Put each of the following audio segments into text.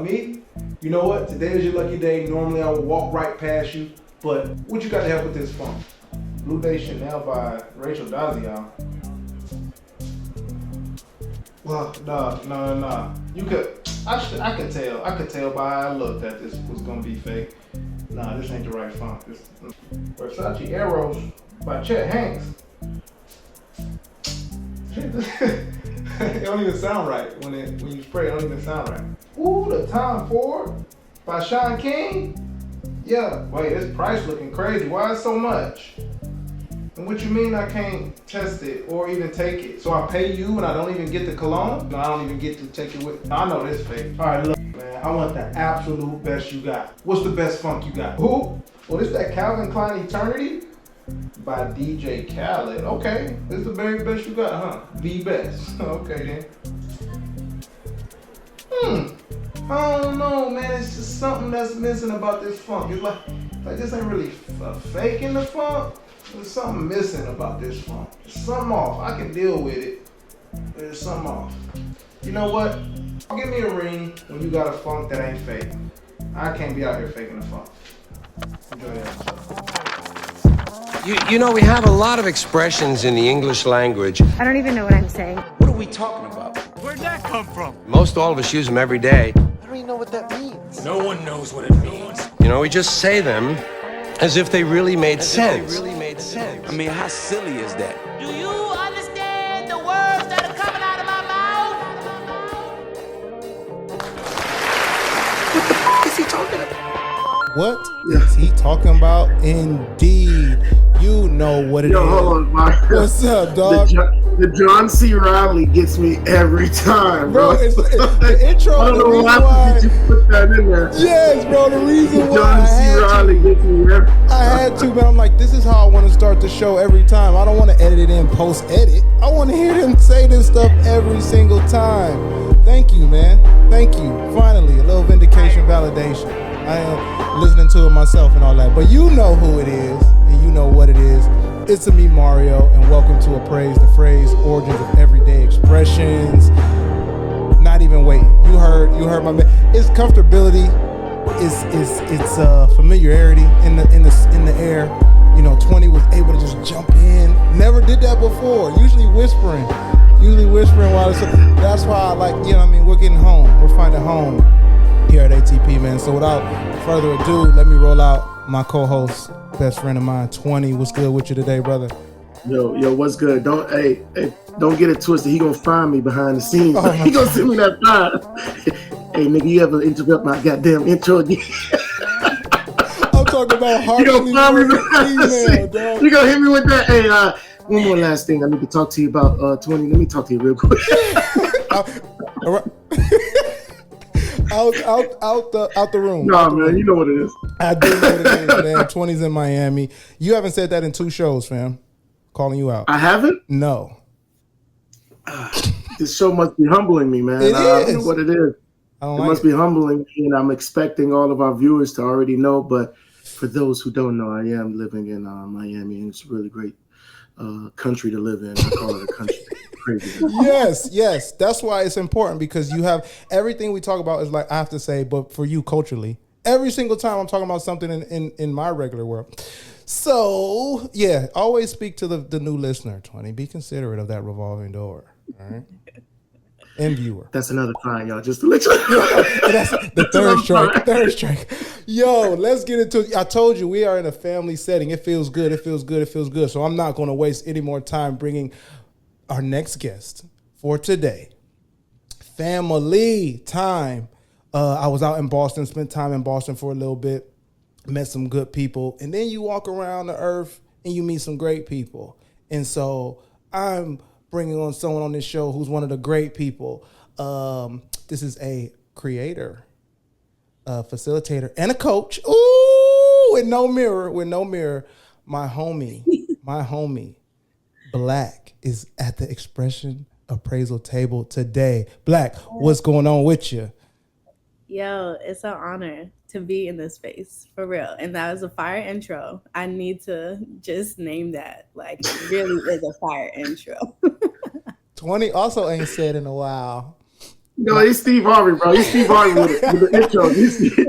Me? You know what? Today is your lucky day. Normally I would walk right past you, but what you got to help with this funk? Blue Day Chanel by Rachel Daziel. Well, no. You could, I could tell by how I looked that this was gonna be fake. Nah, this ain't the right funk. This Versace Arrows by Chet Hanks. It don't even sound right when you spray. It don't even sound right. Ooh, the Tom Ford by Sean King. Yeah, wait, this price looking crazy. Why is so much? And what you mean I can't test it or even take it? So I pay you and I don't even get the cologne? No, I don't even get to take it with. I know this fake. All right, look, man, I want the absolute best you got. What's the best funk you got? Who? Well, this that Calvin Klein Eternity by DJ Khaled. Okay, this is the very best you got, huh? The best. Okay then. I don't know, man. It's just something that's missing about this funk. It's like this ain't really fake in the funk. There's something missing about this funk. There's something off. I can deal with it, but there's something off. You know what? Give me a ring when you got a funk that ain't fake. I can't be out here faking the funk. Enjoy that. You know, we have a lot of expressions in the English language. I don't even know what I'm saying. What are we talking about? Where'd that come from? Most all of us use them every day. I don't even know what that means. No one knows what it means. You know, we just say them as if they really made sense. I mean, how silly is that? Do you understand the words that are coming out of my mouth? What the is he talking about? What is he talking about? Indeed. You know what it is. Hold on, Mark. What's up, dog? The John C. Reilly gets me every time, bro. It's the intro. I don't know why did you put that in there. Yes, bro. The reason why John C. Reilly gets me every time. I had to, but I'm like, this is how I want to start the show every time. I don't want to edit it in post-edit. I want to hear them say this stuff every single time. Thank you, man. Thank you. Finally, a little vindication, validation. I am listening to it myself and all that. But you know who it is, and you know what it is. It's me, Mario, and welcome to Appraise, the phrase, origins of everyday expressions. Not even waiting. You heard my man. It's comfortability. It's familiarity in the air. You know, 20 was able to just jump in. Never did that before. Usually whispering while it's, that's why I like, you know what I mean, we're getting home. We're finding home here at ATP, man. So without further ado, let me roll out my co-host, best friend of mine, 20. What's good with you today, brother? Yo, what's good? Don't get it twisted. He gonna find me behind the scenes. Oh, he gonna send me that file. Hey, nigga, you ever interrupt my goddamn intro again? I'm talking about You gonna find me behind the scenes. dog. You gonna hit me with that? Hey, one more last thing. I need to talk to you about 20. Let me talk to you real quick. All right. out the room. No, man, you know what it is. I do know what it is, man. 20's in Miami. You haven't said that in 2 shows, fam. Calling you out. I haven't? No. This show must be humbling me, man. It I is. don't know what it is. It must be humbling me, and I'm expecting all of our viewers to already know. But for those who don't know, I am living in Miami, and it's a really great country to live in. I call it a country. Crazy. Yes. That's why it's important, because you have everything we talk about is like, I have to say, but for you culturally, every single time I'm talking about something in my regular world. So yeah, always speak to the new listener, 20. Be considerate of that revolving door. All right. And viewer. That's another fine, y'all. Just to let you know. That's the third strike. Yo, let's get into it. I told you we are in a family setting. It feels good. So I'm not going to waste any more time bringing our next guest for today. Family time. I was out in Boston, spent time in Boston for a little bit, met some good people, and then you walk around the earth and you meet some great people. And so I'm bringing on someone on this show who's one of the great people. This is a creator, a facilitator, and a coach. Ooh, with no mirror. My homie, Black, is at the Expression Appraisal Table today. Black, what's going on with you? Yo, it's an honor to be in this space, for real. And that was a fire intro. I need to just name that. Like, it really is a fire intro. 20 also ain't said in a while. No, he's Steve Harvey, bro. He's Steve Harvey with the intro.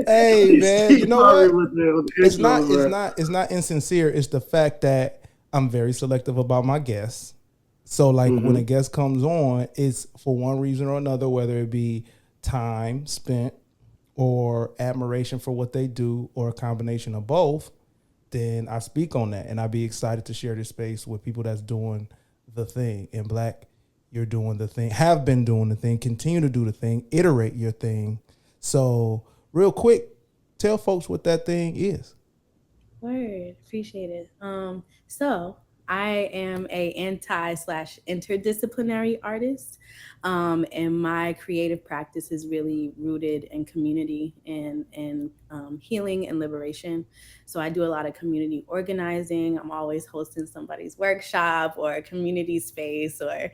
Hey, man, Steve you know Harvey what? with the It's intros, it's not insincere. It's the fact that I'm very selective about my guests. So like when a guest comes on, it's for one reason or another, whether it be time spent or admiration for what they do or a combination of both, then I speak on that. And I'd be excited to share this space with people that's doing the thing. And Black, you're doing the thing, have been doing the thing, continue to do the thing, iterate your thing. So real quick, tell folks what that thing is. Word, appreciate it. So I am a anti/interdisciplinary artist, and my creative practice is really rooted in community and healing and liberation. So I do a lot of community organizing. I'm always hosting somebody's workshop or a community space or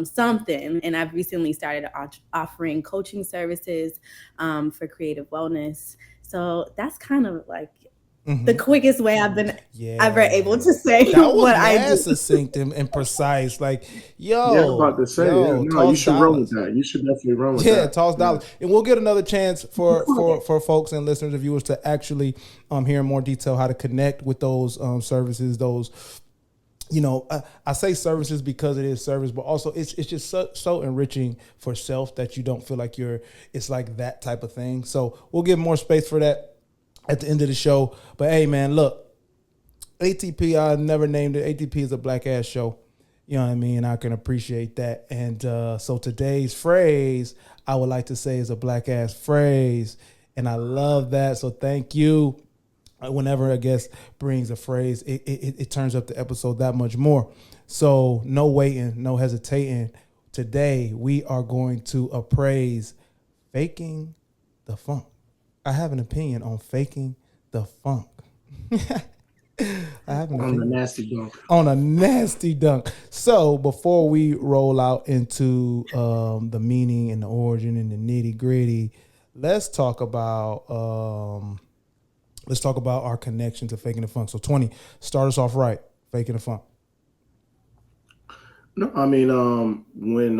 something. And I've recently started offering coaching services for creative wellness. So that's kind of like the quickest way I've been ever able to say that was what I do. succinct and precise. Like, yo, Yeah, I'm about to say, no, you should run with that. You should definitely run with that. Yeah, toss dollars. And we'll get another chance for folks and listeners and viewers to actually hear in more detail how to connect with those services, those, you know, I say services because it is service, but also it's just so enriching for self that you don't feel like it's like that type of thing. So we'll give more space for that at the end of the show. But hey, man, look, ATP, I never named it. ATP is a Black ass show. You know what I mean? I can appreciate that. And so today's phrase, I would like to say, is a Black ass phrase. And I love that. So thank you. Whenever a guest brings a phrase, it turns up the episode that much more. So no waiting, no hesitating. Today, we are going to appraise faking the funk. I have an opinion on faking the funk. I have an opinion. On a nasty dunk. On a nasty dunk. So before we roll out into the meaning and the origin and the nitty gritty, let's talk about our connection to faking the funk. So 20, start us off right. Faking the funk. No, I mean, when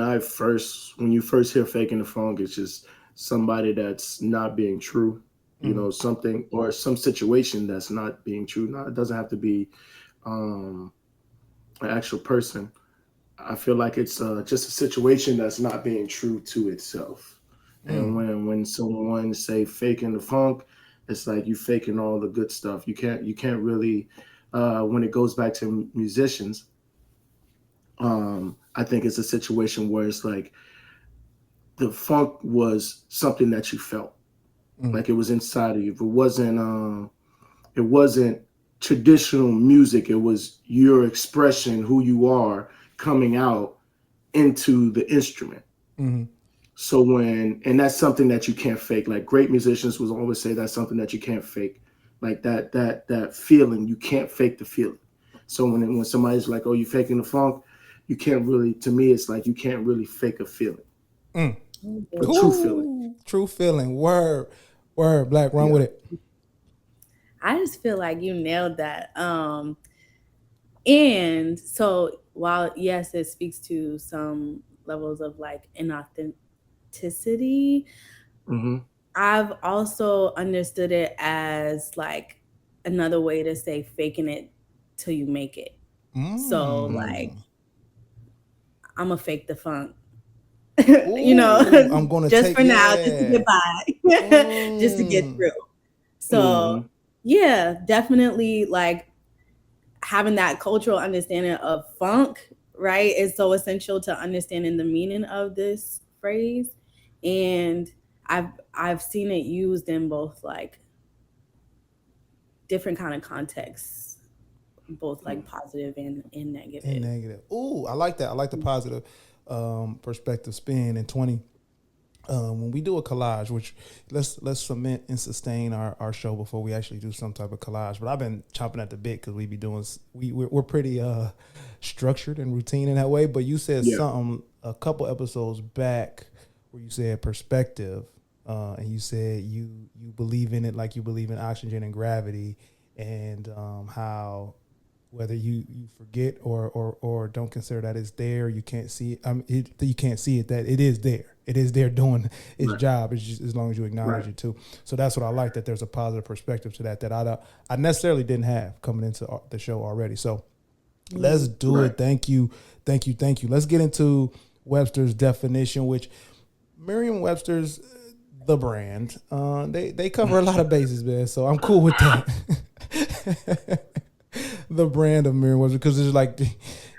you first hear faking the funk, it's just somebody that's not being true, you know, something or some situation that's not being true. Now, it doesn't have to be an actual person. I feel like it's just a situation that's not being true to itself. And when someone say faking the funk, it's like you faking all the good stuff. You can't really, when it goes back to musicians, I think it's a situation where it's like the funk was something that you felt, like it was inside of you. It wasn't traditional music. It was your expression, who you are, coming out into the instrument. So and that's something that you can't fake. Like great musicians will always say that's something that you can't fake. Like that feeling, you can't fake the feeling. So when somebody's like, "Oh, you faking the funk," you can't really. To me, it's like you can't really fake a feeling. A true feeling. True feeling. Word. Black, run with it. I just feel like you nailed that. And so while yes, it speaks to some levels of like inauthenticity, I've also understood it as like another way to say faking it till you make it. So like I'm gonna fake the funk. You know, I'm gonna just take, for now, just to get by, just to get through. So yeah, definitely like having that cultural understanding of funk, right, is so essential to understanding the meaning of this phrase. And I've seen it used in both like different kind of contexts, both like positive and negative. Ooh, I like that. I like the positive perspective spin. And 20, when we do a collage, which let's cement and sustain our show before we actually do some type of collage. But I've been chomping at the bit because we're pretty structured and routine in that way. But you said something a couple episodes back where you said perspective, and you said you believe in it like you believe in oxygen and gravity, and how whether you forget or don't consider that it's there, you can't see it. You can't see it, that it is there. It is there doing its job. It's just as long as you acknowledge it too. So that's what I like, that there's a positive perspective to that I necessarily didn't have coming into the show already. So let's do it. Thank you. Let's get into Webster's definition, which Merriam-Webster's the brand. They cover a lot of bases, man. So I'm cool with that. The brand of Merriam-Webster, because it's like,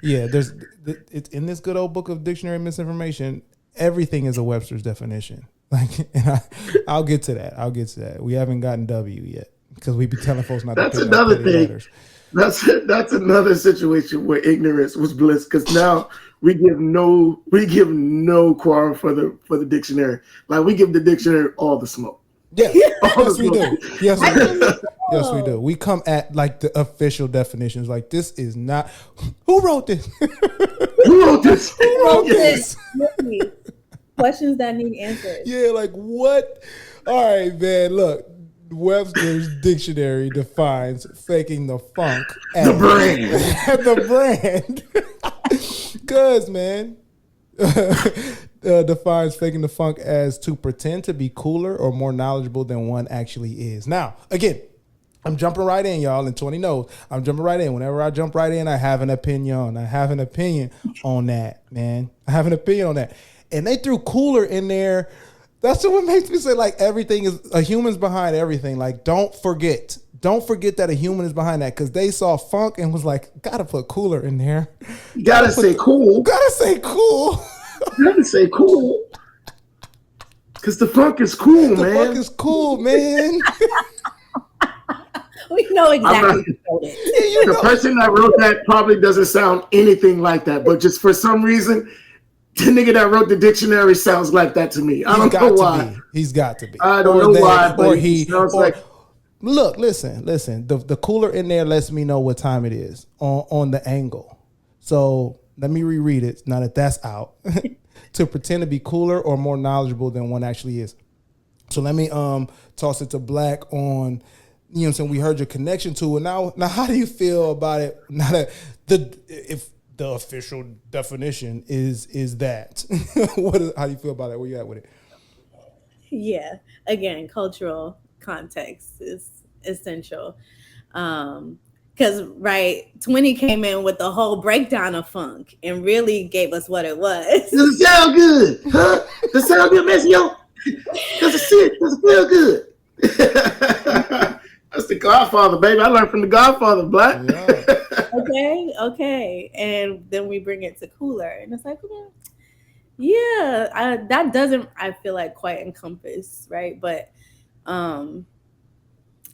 it's in this good old book of dictionary misinformation. Everything is a Webster's definition. Like, and I'll get to that. We haven't gotten W yet because we be telling folks not to. That's another thing. Letters. That's another situation where ignorance was bliss, because now we give no quorum for the dictionary. Like, we give the dictionary all the smoke. Yeah, yes we do. Yes we do. We come at like the official definitions. Like, this is not. Who wrote this? Who wrote this? Who wrote this? Questions that need answers. Yeah, like what? All right, man. Look, Webster's dictionary defines faking the funk as the brand. Cause, man, defines faking the funk as to pretend to be cooler or more knowledgeable than one actually is. Now, again, I'm jumping right in, y'all, and 20 knows. I'm jumping right in. Whenever I jump right in, I have an opinion. I have an opinion on that, man. I have an opinion on that. And they threw cooler in there. That's what makes me say, like, everything is a human's behind everything. Like, don't forget that a human is behind that, because they saw funk and was like, gotta put cooler in there. You gotta say cool. Gotta say cool. Gotta say cool. Because the funk is cool, man. The funk is cool, man. We know exactly what it. The person that wrote that probably doesn't sound anything like that, but just for some reason, the nigga that wrote the dictionary sounds like that to me. I don't know why. He's got to be. I don't know why, but he sounds like. Look, listen. The cooler in there lets me know what time it is on the angle. So let me reread it now that that's out. To pretend to be cooler or more knowledgeable than one actually is. So let me toss it to Black on. You know what I'm saying? We heard your connection to it. Now how do you feel about it? Now that if the official definition is that, how do you feel about it? Where you at with it? Yeah, again, cultural context is essential. Because 20 came in with the whole breakdown of funk and really gave us what it was. Does it sound good? Huh? Does it sound good, Miss Yo? Does it feel good? That's the Godfather, baby. I learned from the Godfather, Black. Yeah. Okay. And then we bring it to cooler. And it's like, that doesn't, I feel like, quite encompass, right? But I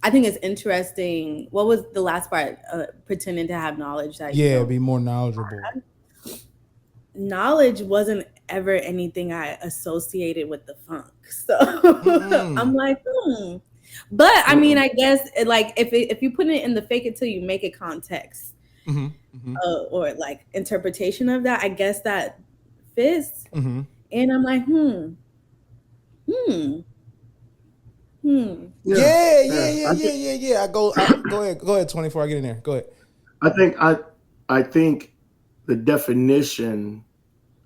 think it's interesting. What was the last part? Pretending to have knowledge. That be more knowledgeable. Knowledge wasn't ever anything I associated with the funk. So I'm like, But I mean, I guess like if you put it in the fake it till you make it context, or like interpretation of that, I guess that fits. And I'm like, Yeah. Go ahead. 24. I get in there. Go ahead. I think the definition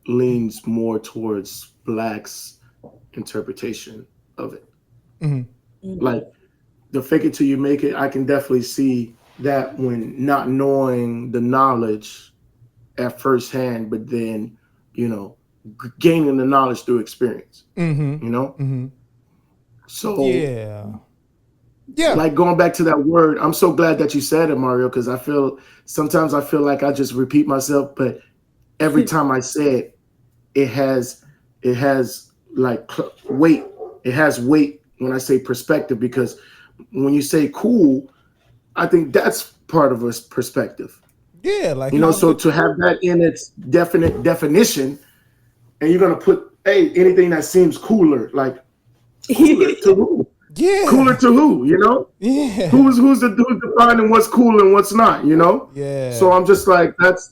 leans more towards Black's interpretation of it. Like the fake it till you make it, I can definitely see that when not knowing the knowledge at first hand, but then, gaining the knowledge through experience, So yeah. Like going back to that word, I'm so glad that you said it, Mario, because sometimes I feel like I just repeat myself, but every time I say it, it has like weight. It has weight when I say perspective, because when you say cool, I think that's part of a perspective. Yeah, like so to have that in its definite definition, and you're gonna put anything that seems cooler, like cooler to who? Yeah, cooler to who? Yeah, who's defining what's cool and what's not? Yeah. So I'm just like that's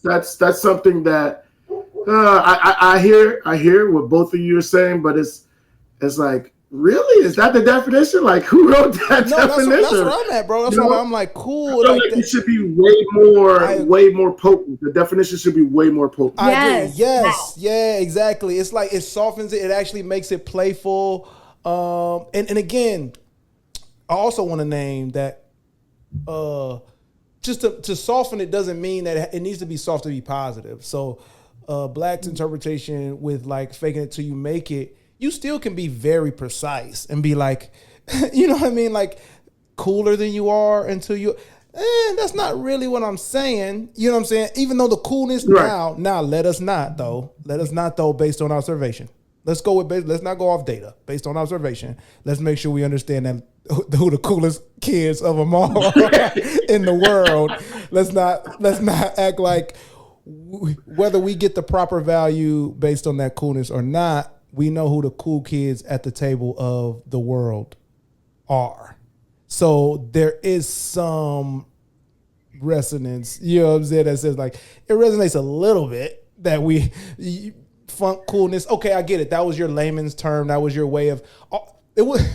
something that I hear what both of you are saying, but it's like Really? Is that the definition? Like, who wrote that definition? That's where I'm at, bro. That's why I'm like, cool. I feel like it should be way more potent. The definition should be way more potent. I agree. Yes. Yeah, exactly. It's like it softens it. It actually makes it playful. And again, I also want to name that just to soften it doesn't mean that it needs to be soft to be positive. So Black's interpretation with like faking it till you make it, you still can be very precise and be like, you know what I mean? Like cooler than you are until you, that's not really what I'm saying. You know what I'm saying? Even though the coolness now let us not though based on observation. Let's not go off data based on observation. Let's make sure we understand that who the coolest kids of them all are in the world. Let's not act like whether we get the proper value based on that coolness or not, we know who the cool kids at the table of the world are. So there is some resonance, you know what I'm saying, that says like, it resonates a little bit that funk coolness. Okay, I get it. That was your layman's term. That was your way of, it was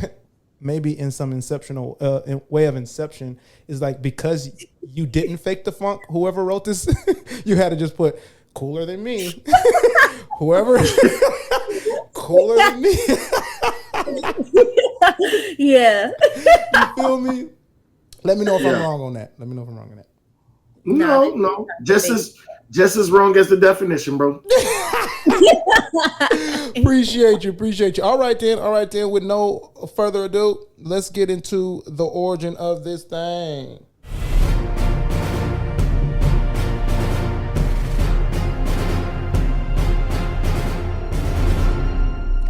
maybe in some inceptional way of inception is like, because you didn't fake the funk, whoever wrote this, you had to just put cooler than me. Whoever cooler than me. Yeah. You feel me? Let me know if I'm wrong on that. No. Just as wrong as the definition, bro. Appreciate you. All right then. With no further ado, let's get into the origin of this thing.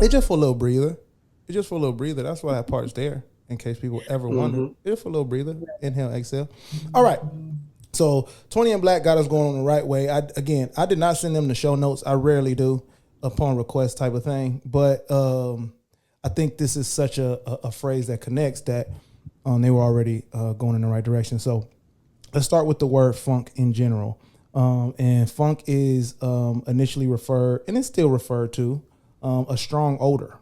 It's just for a little breather. That's why that part's there, in case people ever wonder. It's for a little breather. Inhale, exhale. All right. So 20 and Black got us going on the right way. I did not send them the show notes. I rarely do, upon request type of thing. But I think this is such a phrase that connects that they were already going in the right direction. So let's start with the word funk in general. And funk is initially referred, and it's still referred to, a strong odor.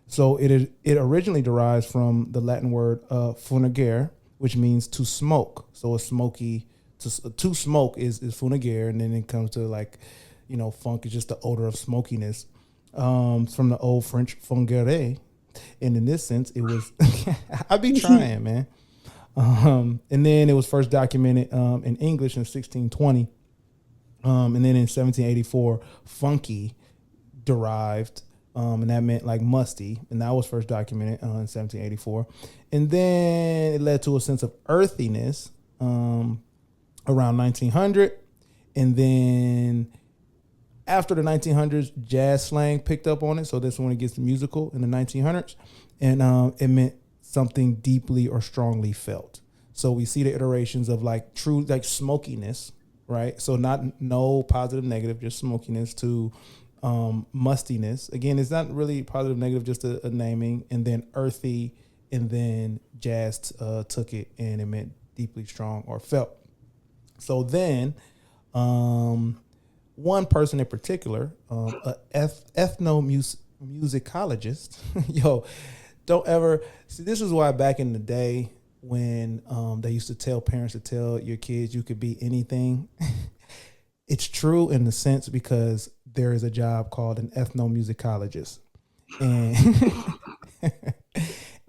So it originally derives from the Latin word funigere, which means to smoke. So a smoky, to smoke is funigere, and then it comes to like, funk is just the odor of smokiness. From the old French fungere, and in this sense, it was I be trying, man. And then it was first documented in English in 1620, and then in 1784, funky derived. And that meant like musty, and that was first documented in 1784. And then it led to a sense of earthiness around 1900. And then after the 1900s, jazz slang picked up on it. So this one, it gets musical in the 1900s. And it meant something deeply or strongly felt. So we see the iterations of like true, like smokiness, right? So no positive, negative, just smokiness, to mustiness. Again, it's not really positive, negative, just a naming. And then earthy, and then jazz took it and it meant deeply strong or felt. So then one person in particular, a ethnomusicologist, don't ever see, this is why back in the day when they used to tell parents to tell your kids you could be anything, it's true in the sense because there is a job called an ethnomusicologist, and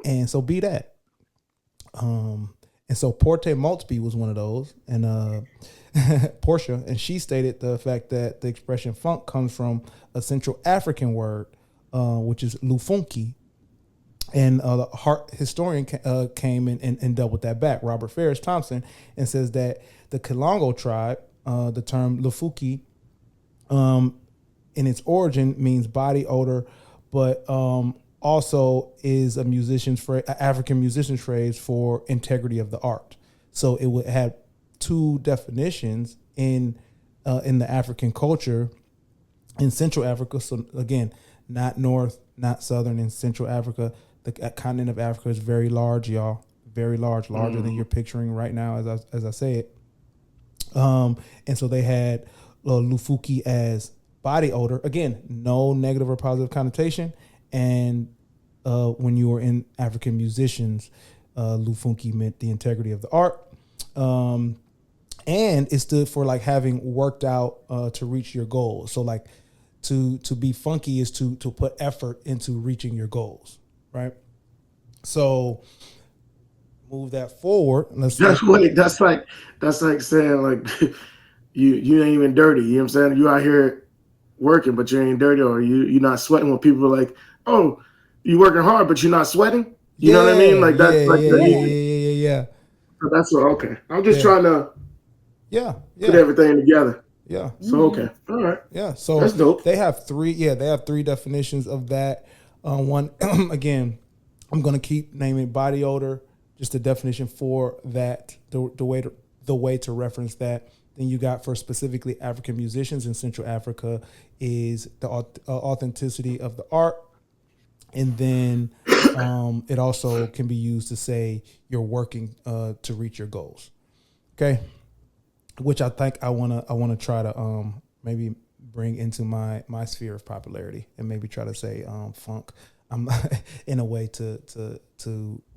and so be that. And so Portia Maltby was one of those, and Portia, and she stated the fact that the expression funk comes from a Central African word, which is lufunki. And the Hart historian came and doubled that back, Robert Ferris Thompson, and says that the Kilongo tribe, the term lufuki, in its origin means body odor, but also is a African musician's phrase for integrity of the art. So it would have two definitions in the African culture in Central Africa. So again, not North, not Southern, in Central Africa. The continent of Africa is very large, y'all. Very large, larger than you're picturing right now as I say it. And so they had lufuki as body odor. Again, no negative or positive connotation. And when you were in African musicians, Lufunki meant the integrity of the art. And it stood for like having worked out to reach your goals. So like to be funky is to put effort into reaching your goals, right? So move that forward. That's like saying like you ain't even dirty. You know what I'm saying? You out here working, but you ain't dirty, or you're not sweating. When people are like, oh, you working hard, but you're not sweating. You know what I mean? Like that's yeah. So that's what. Okay, I'm just trying to put everything together. Yeah. So okay, all right. Yeah. So that's dope. They have three definitions of that. One again, I'm gonna keep naming body odor, just the definition for that, the way to reference that. Then you got for specifically African musicians in Central Africa is the authenticity of the art. And then it also can be used to say you're working to reach your goals. Okay. Which I think I wanna try to maybe bring into my sphere of popularity and maybe try to say funk. In a way to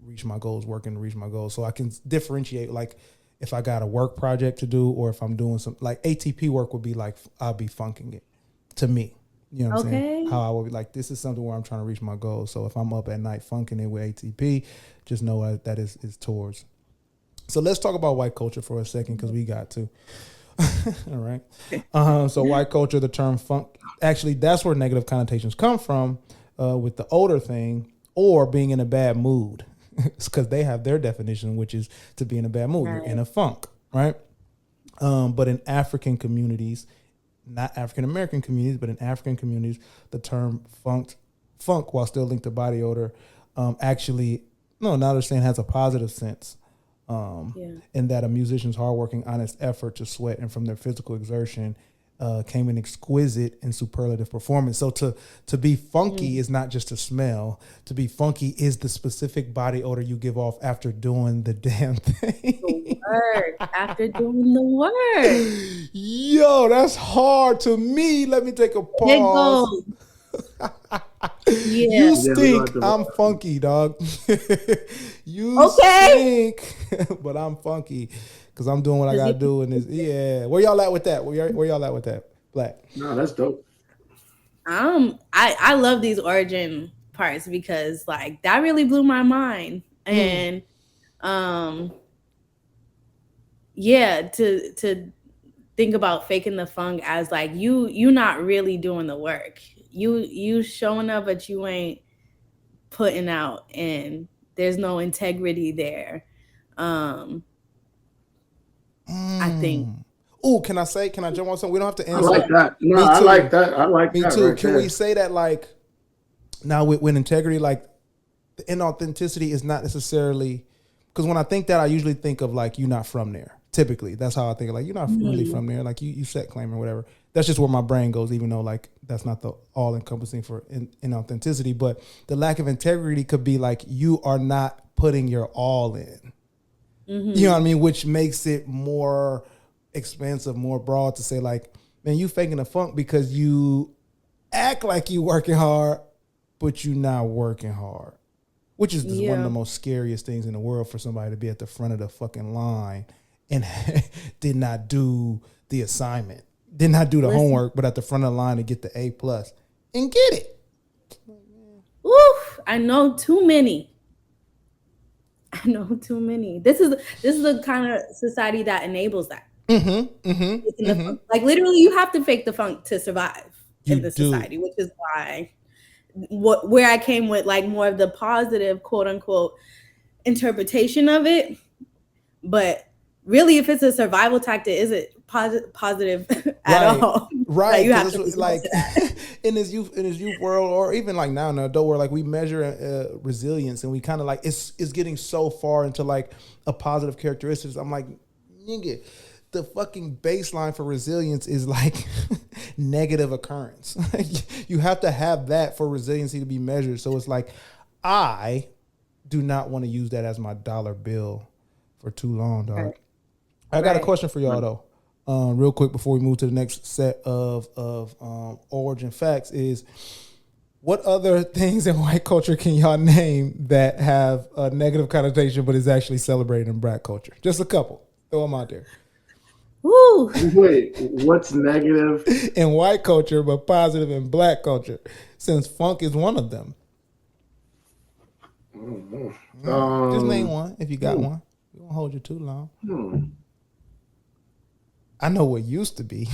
reach my goals, working to reach my goals. So I can differentiate like if I got a work project to do or if I'm doing some like ATP work would be like I'll be funking it to me. You know what I'm saying? How I would be like, this is something where I'm trying to reach my goals. So if I'm up at night funking it with ATP, just know that is towards. So let's talk about white culture for a second because we got to. All right. So white culture, the term funk, actually that's where negative connotations come from with the odor thing or being in a bad mood. It's because they have their definition, which is to be in a bad mood. Right. You're in a funk, right? But in African communities, not African American communities, but in African communities, the term funk, while still linked to body odor, actually, now they're saying has a positive sense. In that a musician's hardworking, honest effort to sweat and from their physical exertion came an exquisite and superlative performance. So to be funky is not just a smell. To be funky is the specific body odor you give off after doing the damn thing. The work. After doing the work. Yo, that's hard to me. Let me take a pause. You stink. I'm funky, dog. You stink, but I'm funky. Because I'm doing what I gotta do in this. Yeah. Where y'all at with that? Where y'all at with that? Black. No, that's dope. I love these origin parts because like that really blew my mind. And to think about faking the funk as like you not really doing the work. You showing up, but you ain't putting out, and there's no integrity there. I think. Oh, can I jump on something? We don't have to answer. I like that. No, I like that. I like Me that. too. Right Can there. we say that like now with integrity, like the inauthenticity is not necessarily, because when I think that I usually think of like you're not from there. Typically, that's how I think of like you're not really from there. Like you set claim or whatever. That's just where my brain goes, even though like that's not the all encompassing for inauthenticity. But the lack of integrity could be like you are not putting your all in. You know what I mean? Which makes it more expansive, more broad to say like, man, you faking the funk because you act like you working hard, but you not working hard. Which is one of the most scariest things in the world for somebody to be at the front of the fucking line and did not do the assignment, did not do the homework, but at the front of the line to get the A+ and get it. Oof, I know too many. This is the kind of society that enables that. Like literally, you have to fake the funk to survive in this society, which is why where I came with like more of the positive, quote unquote, interpretation of it. But really, if it's a survival tactic, is it positive at all? Right. Like, you have to like in his youth world, or even like now in the adult world, like we measure resilience, and we kind of like it's getting so far into like a positive characteristics. I'm like, nigga, the fucking baseline for resilience is like negative occurrence. You have to have that for resiliency to be measured. So it's like, I do not want to use that as my dollar bill for too long, dog. Right. I got a question for y'all though. Real quick before we move to the next set of origin facts is What other things in white culture can y'all name that have a negative connotation but is actually celebrated in black culture? Just a couple. Throw them out there. Woo. Wait, what's negative in white culture but positive in black culture? Since funk is one of them. Just name one if you got one. We won't hold you too long. I know what used to be,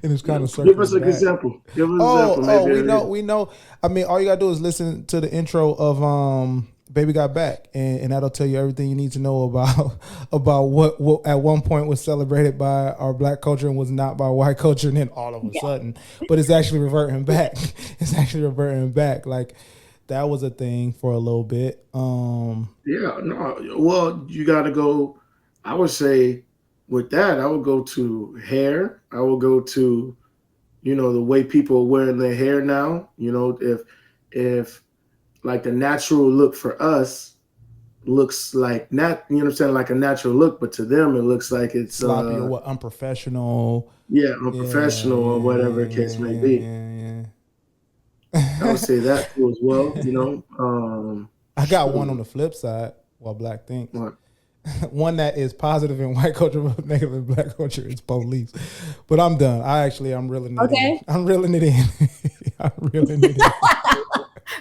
and it's kind of give us an example. Give us an example. We know. I mean, all you gotta do is listen to the intro of "Baby Got Back," and that'll tell you everything you need to know about what at one point was celebrated by our black culture and was not by white culture, and then all of a sudden, but it's actually reverting back. It's actually reverting back. Like that was a thing for a little bit. Yeah, no. Well, you got to go. I would say. With that, I would go to hair. I would go to, the way people are wearing their hair now. If like the natural look for us looks like like a natural look, but to them it looks like it's sloppy or what, unprofessional. Yeah, unprofessional or whatever the case may be. I would say that too as well. I got one on the flip side. While black thinks. What? One that is positive in white culture but negative in black culture is police. But I'm done. I'm reeling it in. I'm reeling it in. I'm reeling it in.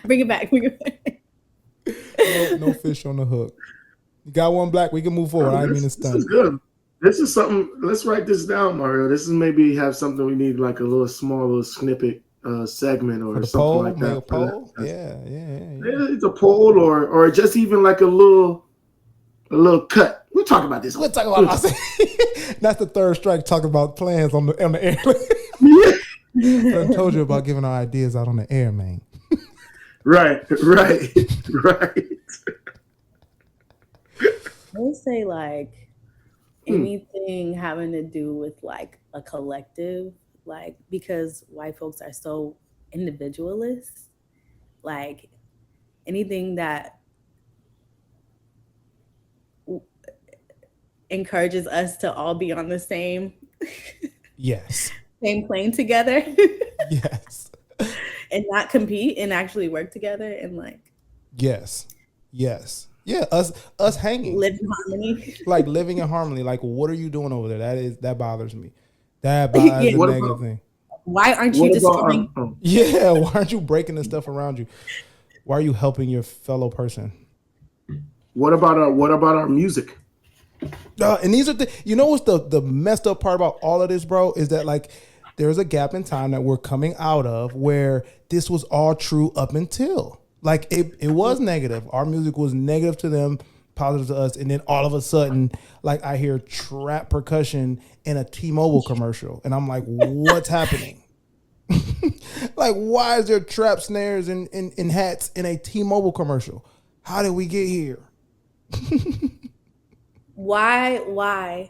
Bring it back. No fish on the hook. You got one, Black? We can move forward. I mean to stun. This is good. This is something. Let's write this down, Mario. This is maybe have something we need like a little snippet segment or something poll, like that. A poll? Yeah. It's a poll or just even like a little cut. We'll talk about this. We'll talk about that's the third strike, talking about plans on the air. I told you about giving our ideas out on the air, man. Right. I would say like anything having to do with like a collective, like because white folks are so individualist, like anything that encourages us to all be on the same same plane together. Yes. And not compete and actually work together and like yes. Yeah, us hanging. Live in harmony. Like living in harmony. Like what are you doing over there? That bothers me. That bothers the negative thing. Why aren't you destroying? Why aren't you breaking the stuff around you? Why are you helping your fellow person? What about our music? And these are what's the messed up part about all of this, bro, is that like there's a gap in time that we're coming out of where this was all true up until like it was negative. Our music was negative to them, positive to us, and then all of a sudden, like I hear trap percussion in a T-Mobile commercial, and I'm like, what's happening? Like, why is there trap snares and hats in a T-Mobile commercial? How did we get here? Why?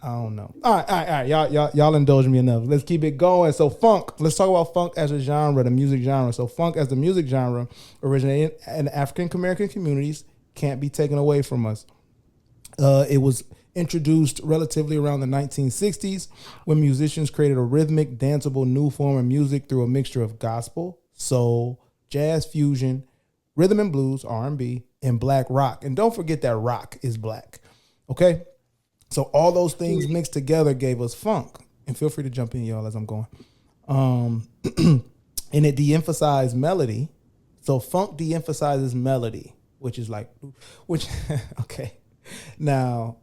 I don't know. All right. Y'all indulge me enough. Let's keep it going. So funk. Let's talk about funk as a genre, the music genre. So funk as the music genre originated in African American communities can't be taken away from us. It was introduced relatively around the 1960s when musicians created a rhythmic, danceable new form of music through a mixture of gospel, soul, jazz fusion, rhythm and blues, R&B, and black rock. And don't forget that rock is black. Okay? So all those things mixed together gave us funk. And feel free to jump in, y'all, as I'm going. And it de-emphasized melody. So funk de-emphasizes melody, which, okay. Now,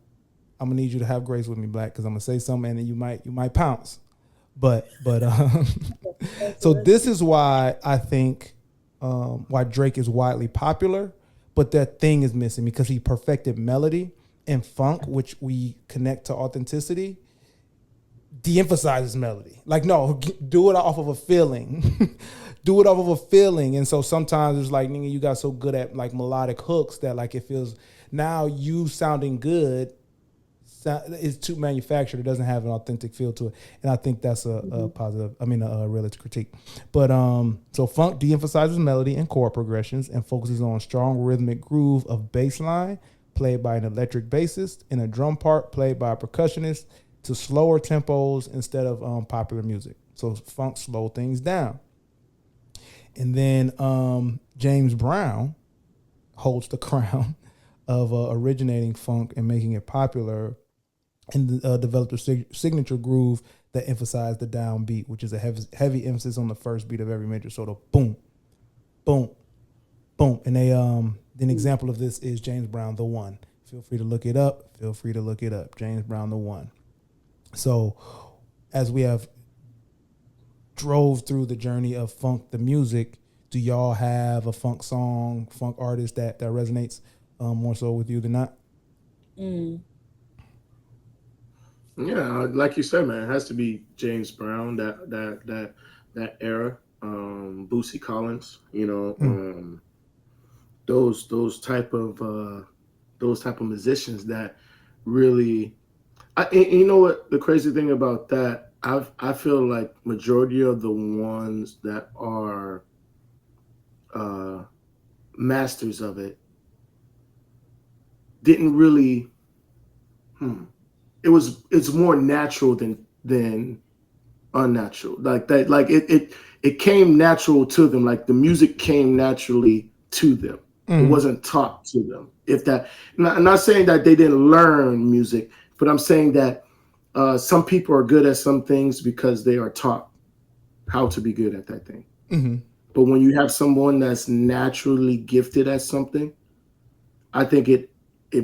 I'm gonna need you to have grace with me, Black, because I'm gonna say something and then you might pounce. But so this is why I think why Drake is widely popular, but that thing is missing because he perfected melody, and funk, which we connect to authenticity, de-emphasizes melody. Like, no, do it off of a feeling. Do it off of a feeling. And so sometimes it's like, nigga, you got so good at like melodic hooks that like it feels now you sounding good is too manufactured. It doesn't have an authentic feel to it. And I think that's a positive, a relative critique. But so funk de-emphasizes melody and chord progressions and focuses on strong rhythmic groove of bass line played by an electric bassist and a drum part played by a percussionist to slower tempos instead of popular music. So funk slowed things down. And then James Brown holds the crown of originating funk and making it popular, and developed a signature groove that emphasized the downbeat, which is a heavy emphasis on the first beat of every major. So the boom, boom, boom. And they an example of this is James Brown, The One. Feel free to look it up. James Brown, The One. So as we have drove through the journey of funk, the music, do y'all have a funk song, funk artist that resonates more so with you than not? Yeah, like you said, man, it has to be James Brown, that era, Bootsy Collins, those type of musicians that really, you know what the crazy thing about that, I feel like majority of the ones that are masters of it didn't really. It's more natural than unnatural. Like that, like it came natural to them. Like the music came naturally to them. It wasn't taught to them. I'm not saying that they didn't learn music, but I'm saying that some people are good at some things because they are taught how to be good at that thing. Mm-hmm. But when you have someone that's naturally gifted at something, I think it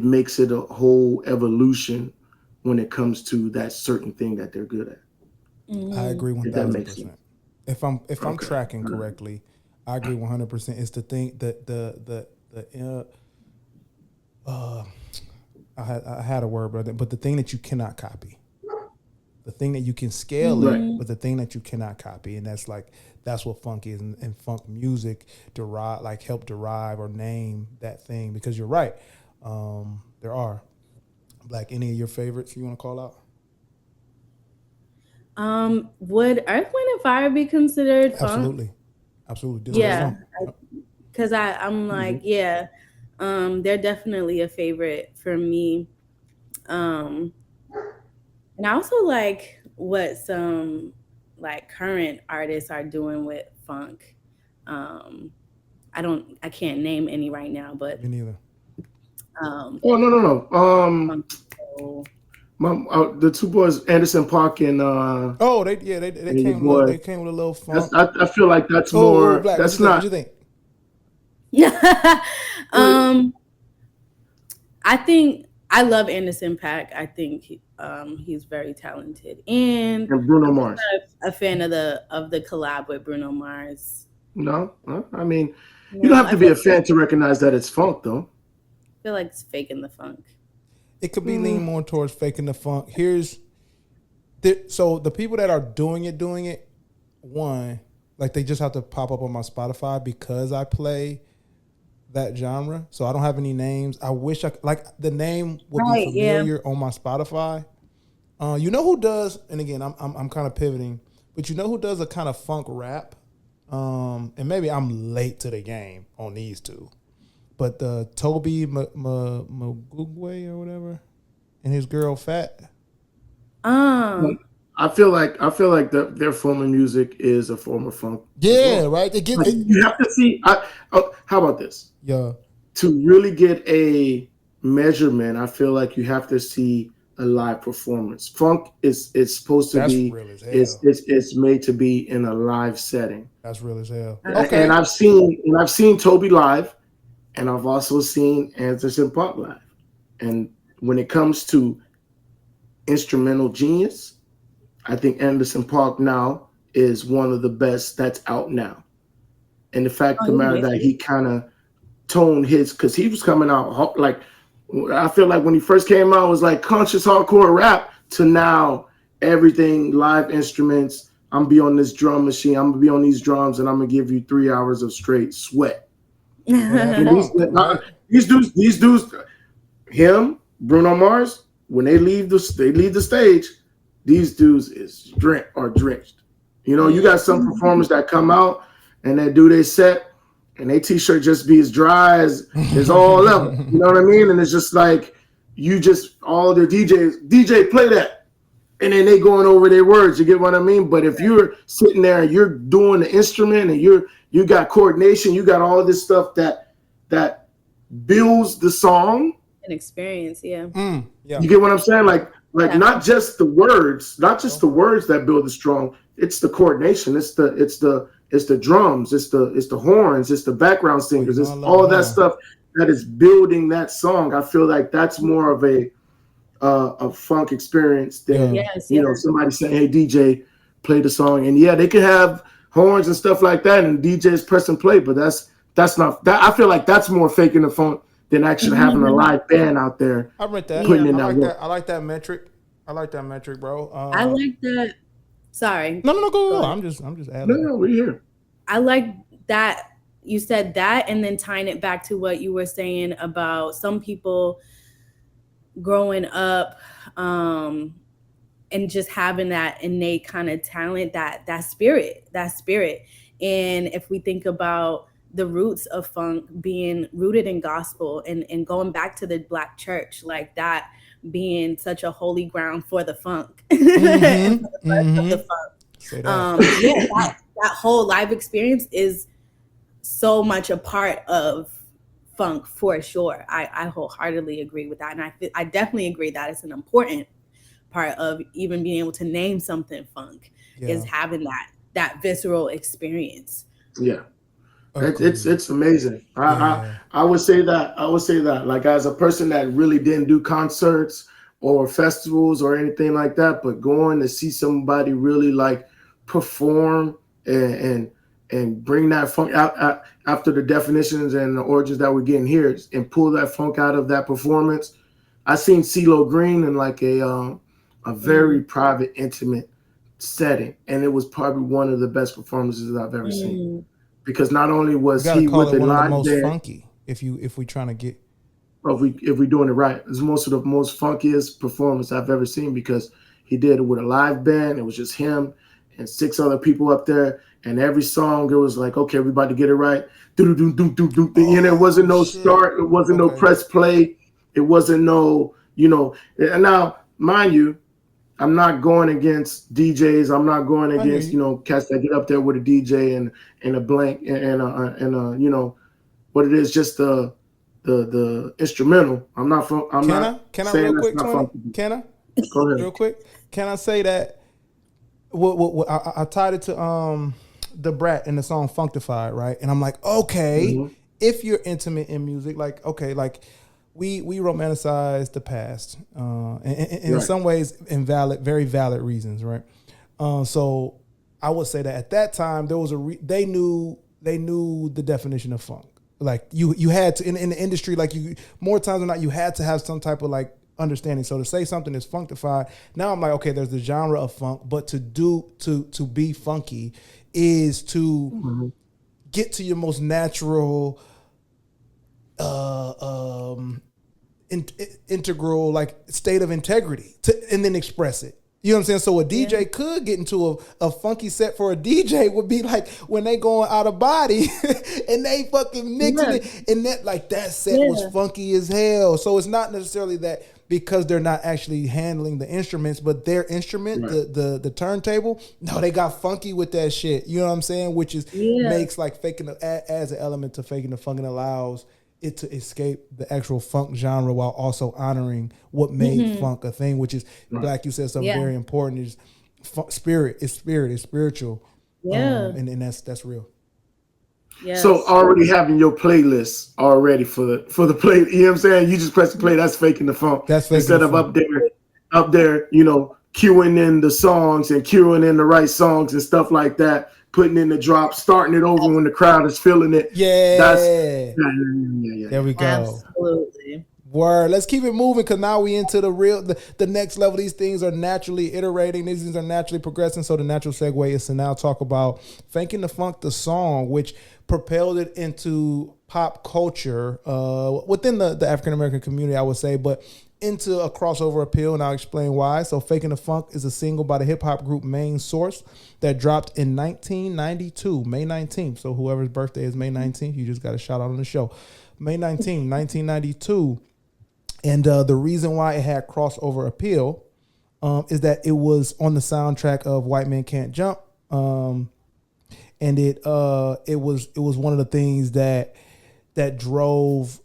makes it a whole evolution when it comes to that certain thing that they're good at. I agree 1,000%. If I'm tracking Mm-hmm. correctly, I agree 100%. It's the thing that I had a word, but the thing that you cannot copy, the thing that you can scale it, but the thing that you cannot copy, and that's what funk is, and funk music help derive or name that thing. Because you're right, there are. Like, any of your favorites you want to call out? Would Earth, Wind, and Fire be considered funk? Absolutely. Yeah, because I'm like, they're definitely a favorite for me. And I also like what some like current artists are doing with funk. I can't name any right now, but me neither. No. The two boys, Anderson .Paak and they came with a little funk. I feel like that's more. Black, that's what not. You think? I think I love Anderson .Paak. I think he's very talented, and Bruno Mars. I'm a fan of the collab with Bruno Mars. No, I mean, you don't have to be a fan to recognize that it's funk, though. I feel like it's faking the funk. It could be leaning more towards faking the funk. So the people that are doing it, one, like they just have to pop up on my Spotify because I play that genre. So I don't have any names. I wish the name would be familiar on my Spotify. You know who does? And again, I'm kind of pivoting, but you know who does a kind of funk rap? And maybe I'm late to the game on these two. But the Toby Magugwe or whatever, and his girl Fat. I feel like their form of music is a form of funk. Yeah, right. You have to see. How about this? Yeah. To really get a measurement, I feel like you have to see a live performance. Funk is supposed to be. Real as hell. It's made to be in a live setting. That's real as hell. Okay. And I've seen Toby live. And I've also seen Anderson .Paak live. And when it comes to instrumental genius, I think Anderson .Paak now is one of the best that's out now. And the fact of the matter that he kind of toned because he was coming out like, I feel like when he first came out, it was like conscious hardcore rap, to now everything live instruments. I'm gonna be on this drum machine. I'm gonna be on these drums, and I'm gonna give you 3 hours of straight sweat. These dudes, him, Bruno Mars, when they leave the stage, these dudes is drenched. You got some performers that come out and they do their set, and their t-shirt just be as dry as all level. You know what I mean? And it's just like all the DJ play that. and then they going over their words. You get what I mean? But if you're sitting there and you're doing the instrument and you got coordination, you got all this stuff that builds the song. An experience, yeah. You get what I'm saying? Like not just the words that build the song. It's the coordination. It's the drums. It's the horns. It's the background singers. It's all that stuff that is building that song. I feel like that's more of a funk experience than somebody saying, "Hey DJ, play the song." And they can have horns and stuff like that, and DJs press and play. But that's not that. I feel like that's more faking the funk than actually having a live band out there. I read that. I like that metric. I like that metric, bro. I like that. Sorry. No, go. I'm just adding. No, we're here. I like that you said that, and then tying it back to what you were saying about some people growing up and just having that innate kind of talent, that spirit. And if we think about the roots of funk being rooted in gospel and going back to the Black church, like that being such a holy ground for the funk, for the funk. That whole live experience is so much a part of funk for sure. I wholeheartedly agree with that, and I definitely agree that it's an important part of even being able to name something funk is having that visceral experience. Yeah. It's amazing. I would say that like as a person that really didn't do concerts or festivals or anything like that, but going to see somebody really like perform and bring that funk out after the definitions and the origins that we're getting here and pull that funk out of that performance. I seen CeeLo Green in like a very private, intimate setting, and it was probably one of the best performances I've ever seen. Because not only was he with the live band, funky. If we trying to get, if we doing it right, it's most of the most funkiest performance I've ever seen because he did it with a live band. It was just him and 6 other people up there, and every song it was like, okay, we about to get it right. And it wasn't no start, it wasn't no press play, it wasn't no, And now, mind you, I'm not going against DJs. I'm not going against, cats that get up there with a DJ and a blank and what it is, just the instrumental. I'm not saying real quick, that's not Tony? funky. Can I? Go ahead. Real quick. Can I say that I tied it to the Brat in the song Functified, right? And I'm like, okay, if you're intimate in music, like, okay, like we romanticize the past, and in some ways, very valid reasons, right? So I would say that at that time there was they knew the definition of funk. Like you had to in the industry, like you more times than not, you had to have some type of like understanding. So to say something is functified, now I'm like, okay, there's the genre of funk, but to be funky is to get to your most natural integral like state of integrity and then express it. You know what I'm saying? So a DJ could get into a funky set. For a DJ would be like when they going out of body and they fucking mixing it, and that set was funky as hell. So it's not necessarily that because they're not actually handling the instruments, but their instrument, the turntable, no, they got funky with that shit. You know what I'm saying? Which is makes like faking as an element to faking the funk and allows it to escape the actual funk genre while also honoring what made funk a thing, which is Black. You said something very important. Is spirit. It's spiritual. Yeah, and that's real. Yes. So already having your playlist already for the play, you know what I'm saying? You just press the play. That's faking the funk. That's faking instead the of funk. up there, queuing in the songs and queuing in the right songs and stuff like that. Putting in the drop, starting it over when the crowd is feeling it. Yeah. There we go. Absolutely. Word. Let's keep it moving because now we into the next level. These things are naturally iterating. These things are naturally progressing. So the natural segue is to now talk about Faking the Funk, the song, which propelled it into pop culture within the African-American community, I would say, but into a crossover appeal, and I'll explain why. So Faking the Funk is a single by the hip-hop group Main Source that dropped in 1992, May 19th. So whoever's birthday is May 19th, you just got a shout out on the show. May 19th, 1992. And the reason why it had crossover appeal is that it was on the soundtrack of White Men Can't Jump. And it was one of the things that drove,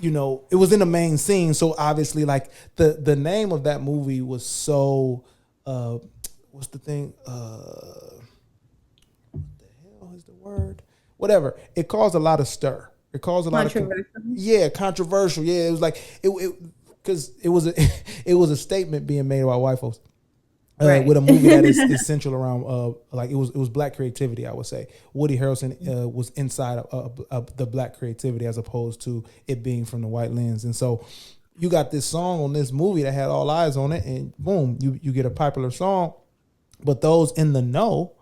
you know, it was in the main scene. So obviously, like the name of that movie was so what's the thing? What the hell is the word? Whatever. It caused a lot of stir. It caused a lot of controversial. Yeah, it was like it because it was a statement being made about white folks. Right. With a movie that is central around like it was black creativity, I would say. Woody Harrelson was inside of the black creativity as opposed to it being from the white lens. And so you got this song on this movie that had all eyes on it, and boom, you get a popular song. But those in the know,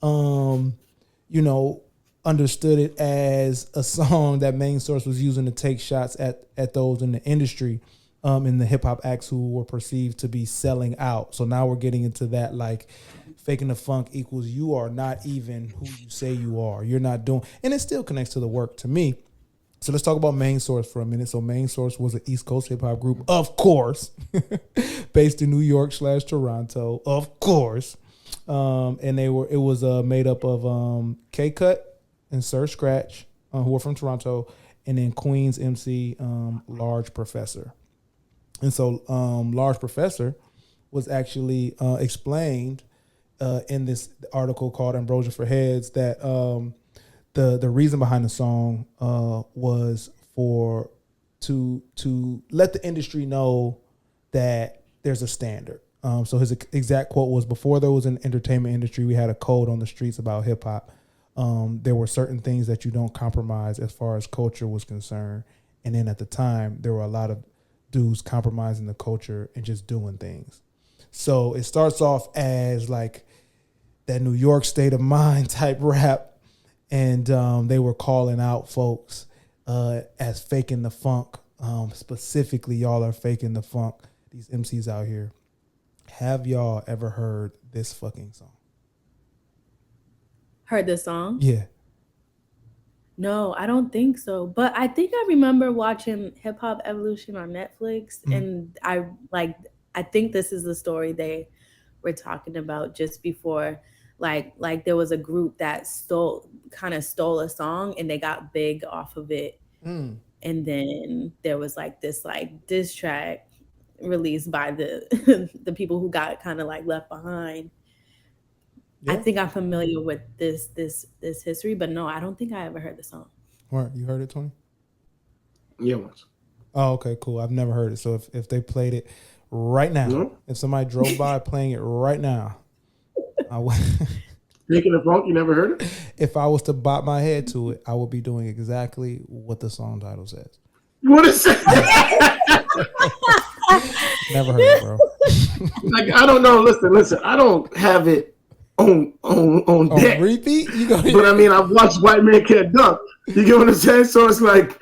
you know, understood it as a song that Main Source was using to take shots at those in the industry. In the hip hop acts who were perceived to be selling out. So now we're getting into that, like faking the funk equals you are not even who you say you are. You're not doing, and it still connects to the work to me. So let's talk about Main Source for a minute. So Main Source was an East Coast hip hop group, of course, based in New York / Toronto, of course. And it was made up of K Cut and Sir Scratch, who were from Toronto, and then Queen's MC, Large Professor. And so Large Professor was actually explained in this article called Ambrosia for Heads that the reason behind the song was to let the industry know that there's a standard. So his exact quote was, before there was an entertainment industry, we had a code on the streets about hip hop. There were certain things that you don't compromise as far as culture was concerned. And then at the time, there were a lot of dudes compromising the culture and just doing things. So it starts off as like that New York state of mind type rap. And they were calling out folks as faking the funk. Specifically, y'all are faking the funk. These MCs out here. Have y'all ever heard this fucking song? Heard this song? Yeah. No, I don't think so. But I think I remember watching Hip Hop Evolution on Netflix, and I think this is the story they were talking about just before, like there was a group that stole a song and they got big off of it. And then there was like this like diss track released by the the people who got kind of like left behind. Yeah. I think I'm familiar with this history, but no, I don't think I ever heard the song. Right, you heard it, Tony? Yeah, once. Oh, okay, cool. I've never heard it. So if they played it right now, if somebody drove by playing it right now, I would. Faking the funk, you never heard it? If I was to bop my head to it, I would be doing exactly what the song title says. What is it? Never heard it, bro. Like, I don't know. Listen. I don't have it on deck. Repeat? But I mean, I've watched White Men Can't Dunk. You get what I'm saying? So it's like,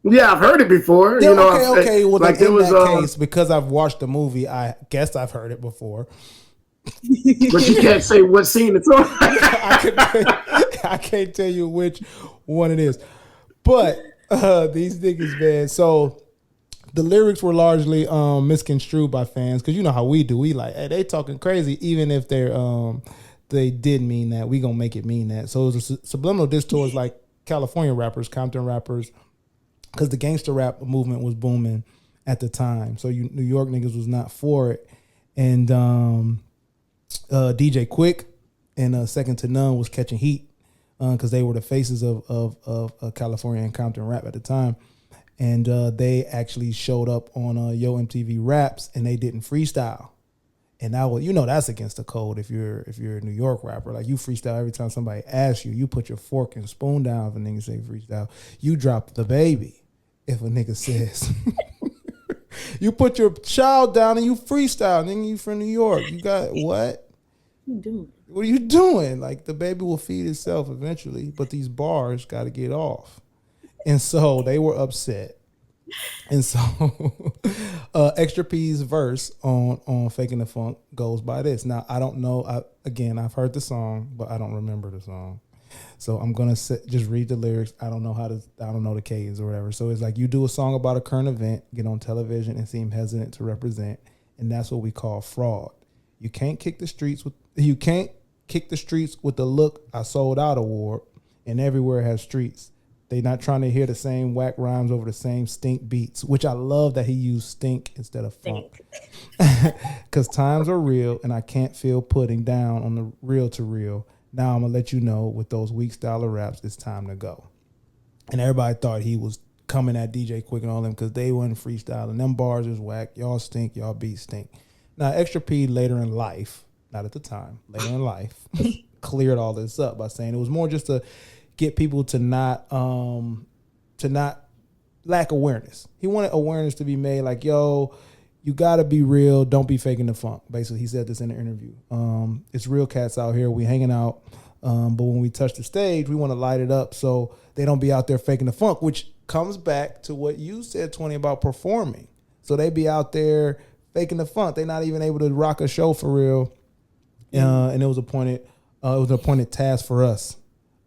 yeah, I've heard it before. Yeah, you know, okay. Well, like in that case, because I've watched the movie, I guess I've heard it before. But you can't say what scene it's on. I can't tell you which one it is. But these niggas, man. So the lyrics were largely misconstrued by fans, because you know how we do. We like, hey, they talking crazy, even if they did mean that. We gonna make it mean that. So it was a subliminal diss towards like California rappers, Compton rappers, because the gangster rap movement was booming at the time. So New York niggas was not for it, and DJ Quick and Second to None was catching heat because they were the faces of California and Compton rap at the time. And they actually showed up on Yo MTV Raps, and they didn't freestyle. And that was, that's against the code if you're a New York rapper. Like, you freestyle every time somebody asks you. You put your fork and spoon down if a nigga say freestyle. You drop the baby if a nigga says. You put your child down and you freestyle. Nigga, you from New York. You got what? What are you doing? Like, the baby will feed itself eventually, but these bars got to get off. And so they were upset. And so Extra P's verse on Faking the Funk goes by this. Now, I don't know. I've heard the song, but I don't remember the song. So I'm going to just read the lyrics. I don't know the cadence or whatever. So it's like, you do a song about a current event, get on television and seem hesitant to represent. and that's what we call fraud. You can't kick the streets with the look I sold out award, and everywhere has streets. They not trying to hear the same whack rhymes over the same stink beats, which I love that he used stink instead of funk. Because times are real, and I can't feel putting down on the real to real. Now I'm going to let you know with those weak style of raps, it's time to go. And everybody thought he was coming at DJ Quick and all them because they wasn't freestyling. Them bars is whack. Y'all stink. Y'all beats stink. Now, Extra P later in life, not at the time, later in life, cleared all this up by saying it was more just to get people to not lack awareness. He wanted awareness to be made like, yo, you gotta be real. Don't be faking the funk. Basically, he said this in the interview. It's real cats out here. We hanging out. But when we touch the stage, we want to light it up so they don't be out there faking the funk, which comes back to what you said, 20, about performing. So they be out there faking the funk. They're not even able to rock a show for real. And it was an appointed task for us.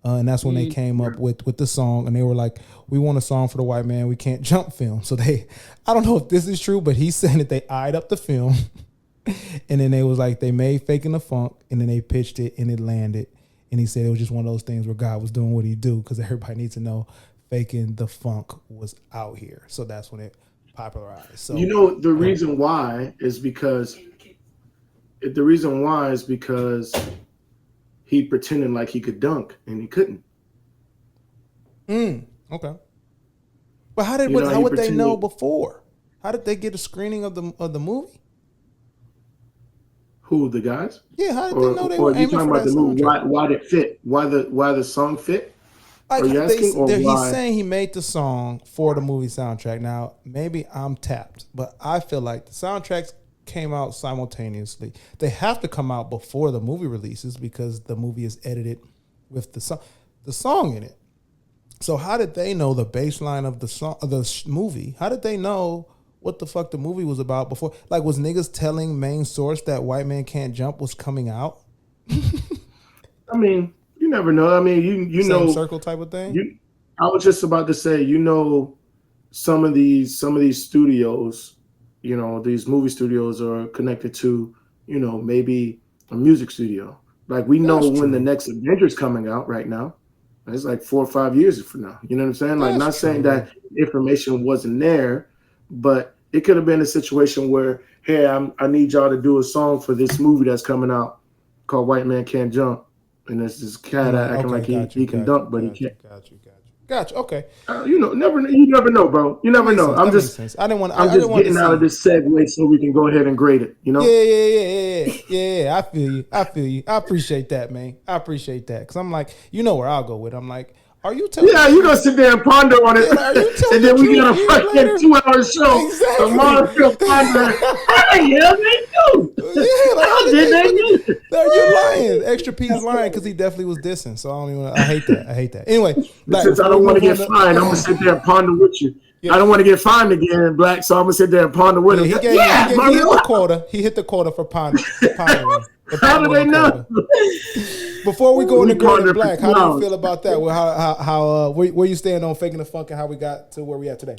And that's when they came up with the song, and they were like, we want a song for the white man. We can't jump film. So I don't know if this is true, but he's saying that they eyed up the film and then they was like, they made Faking the Funk, and then they pitched it and it landed. And he said it was just one of those things where God was doing what he do, because everybody needs to know Faking the Funk was out here. So that's when it popularized. So the reason why is because he pretended like he could dunk and he couldn't. Okay. But how would they know before? How did they get a screening of the movie? Who, the guys? Yeah, how did they know they were aiming for that movie? Why did it fit? Why the song fit? Like, he's saying he made the song for the movie soundtrack. Now, maybe I'm tapped, but I feel like the soundtracks came out simultaneously. They have to come out before the movie releases because the movie is edited with the song in it. So how did they know the baseline of the song, of the movie? How did they know what the fuck the movie was about before? Like, was niggas telling main source that White Man Can't Jump was coming out? I mean, you never know. I mean, you know, circle type of thing. I was just about to say, some of these studios, these movie studios are connected to, maybe a music studio. Like, we know when the next Avengers coming out right now. It's like 4 or 5 years from now. You know what I'm saying? Like, not saying that information wasn't there, but it could have been a situation where, hey, I need y'all to do a song for this movie that's coming out called White Man Can't Jump. And there's this cat acting like he can dunk, but he can't. Gotcha. Okay. You never know, bro. You never know. I'm just getting out of this segue so we can go ahead and grade it. Yeah. I feel you. I appreciate that, man. I appreciate that, because I'm like, where I'll go with it. I'm like, are you telling? Yeah, you're gonna sit there and ponder on it, and then we got a fucking 2-hour show. Exactly. Tomorrow still pondering. How the hell they do? Yeah, how did they do? You're lying. Extra P is lying because he definitely was dissing. So I hate that. Anyway, Black, since I don't want to get fined, I'm gonna sit there and ponder with you. Yeah. I don't want to get fined again, Black. So I'm gonna sit there and ponder with him. He hit the quota. He hit the quota for pondering. How do they know? Before we go into Grading Black, how do you feel about that? Well, where you stand on Faking the Funk and how we got to where we at today?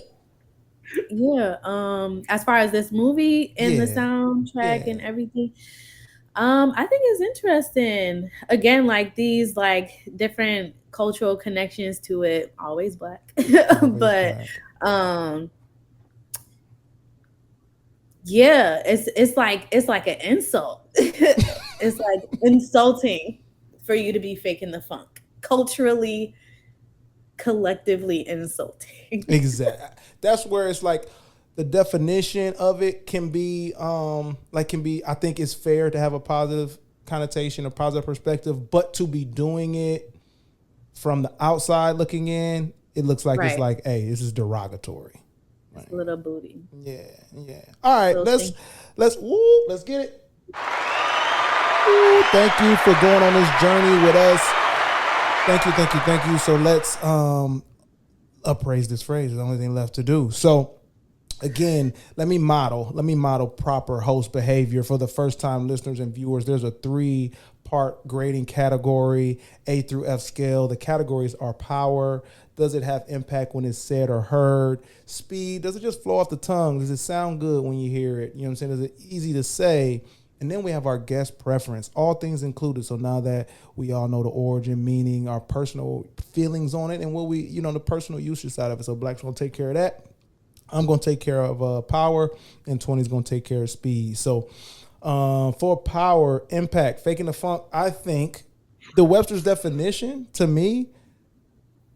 Yeah, as far as this movie and the soundtrack and everything, I think it's interesting. Again, like these different cultural connections to it. Always Black, but yeah, it's like an insult. It's like insulting for you to be faking the funk. Culturally, collectively insulting. Exactly. That's where it's like the definition of it can be I think it's fair to have a positive connotation, a positive perspective, but to be doing it from the outside looking in, it looks like it's like, hey, this is derogatory. Right. Little booty. Yeah. All right, let's get it. Ooh, thank you for going on this journey with us. Thank you. So let's appraise this phrase. There's the only thing left to do. So Again, let me model proper host behavior for the first time listeners and viewers. There's a 3-part grading category, A through F scale. The categories are power. Does it have impact when it's said or heard? Speed. Does it just flow off the tongue? Does it sound good when you hear it? You know what I'm saying? Is it easy to say? And then we have our guest preference, all things included. So now that we all know the origin, meaning, our personal feelings on it, and what we, the personal usage side of it. So Black's going to take care of that. I'm going to take care of power, and 20's going to take care of speed. So for power, impact, faking the funk, I think the Webster's definition, to me,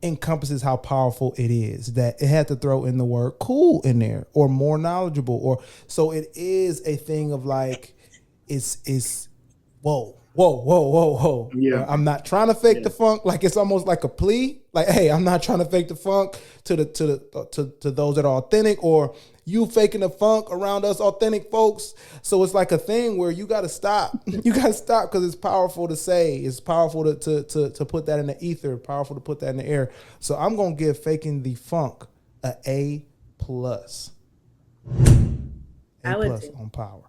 encompasses how powerful it is, that it had to throw in the word cool in there, or more knowledgeable, or so it is a thing of like, it's whoa. Yeah. I'm not trying to fake the funk. Like, it's almost like a plea. Like, hey, I'm not trying to fake the funk to those that are authentic, or you faking the funk around us authentic folks. So it's like a thing where you got to stop. You got to stop, because it's powerful to say. It's powerful to put that in the ether. Powerful to put that in the air. So I'm gonna give faking the funk a A+. I would too. On power.